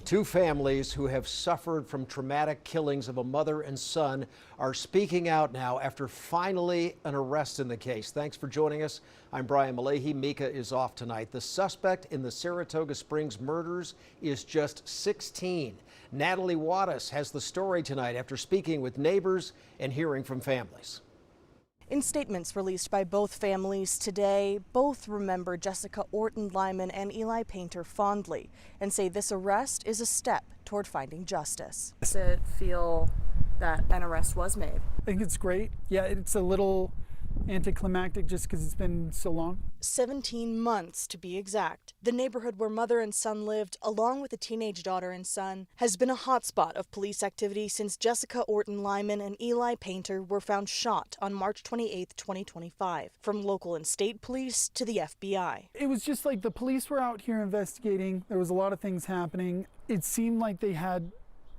Two families who have suffered from traumatic killings of a mother and son are speaking out now after finally an arrest in the case. Thanks for joining us. I'm Brian Malahi. Mika is off tonight. The suspect in the Saratoga Springs murders is just 16. Natalie Wattis has the story tonight after speaking with neighbors and hearing from families. In statements released by both families today, both remember Jessica Lyman and Eli Painter fondly and say this arrest is a step toward finding justice. Does it feel that an arrest was made? I think it's great. Yeah, it's a little anticlimactic just because it's been so long. 17 months to be exact. The neighborhood where mother and son lived, along with a teenage daughter and son, has been a hotspot of police activity since Jessica Lyman and Eli Painter were found shot on March 28, 2025, from local and state police to the FBI. It was just like the police were out here investigating. There was a lot of things happening. It seemed like they had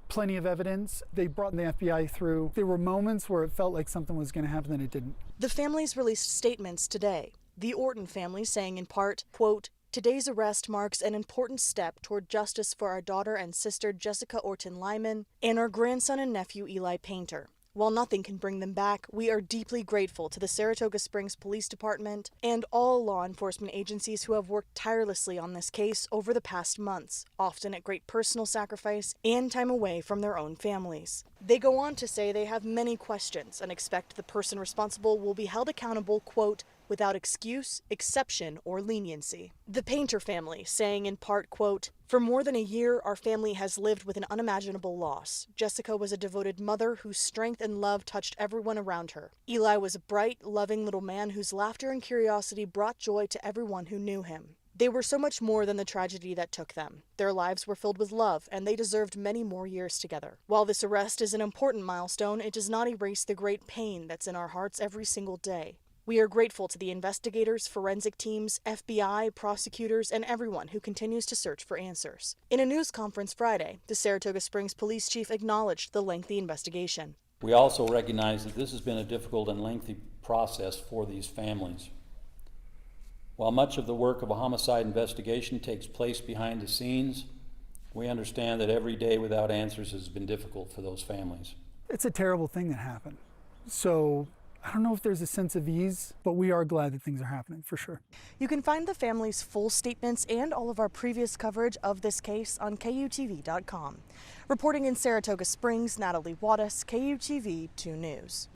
plenty of evidence. They brought the FBI through. There were moments where it felt like something was going to happen and it didn't. The families released statements today. The Orton family saying in part, quote, "Today's arrest marks an important step toward justice for our daughter and sister Jessica Lyman and our grandson and nephew Eli Painter. While nothing can bring them back, we are deeply grateful to the Saratoga Springs Police Department and all law enforcement agencies who have worked tirelessly on this case over the past months, often at great personal sacrifice and time away from their own families." They go on to say they have many questions and expect the person responsible will be held accountable, quote, "without excuse, exception, or leniency." The Painter family saying in part, quote, "For more than a year, our family has lived with an unimaginable loss. Jessica was a devoted mother whose strength and love touched everyone around her. Eli was a bright, loving little man whose laughter and curiosity brought joy to everyone who knew him. They were so much more than the tragedy that took them. Their lives were filled with love, and they deserved many more years together. While this arrest is an important milestone, it does not erase the great pain that's in our hearts every single day. We are grateful to the investigators, forensic teams, FBI, prosecutors, and everyone who continues to search for answers." In a news conference Friday, the Saratoga Springs police chief acknowledged the lengthy investigation. We also recognize that this has been a difficult and lengthy process for these families. While much of the work of a homicide investigation takes place behind the scenes, we understand that every day without answers has been difficult for those families. It's a terrible thing that happened. So I don't know if there's a sense of ease, but we are glad that things are happening for sure. You can find the family's full statements and all of our previous coverage of this case on KUTV.com. Reporting in Saratoga Springs, Natalie Wattis, KUTV 2 News.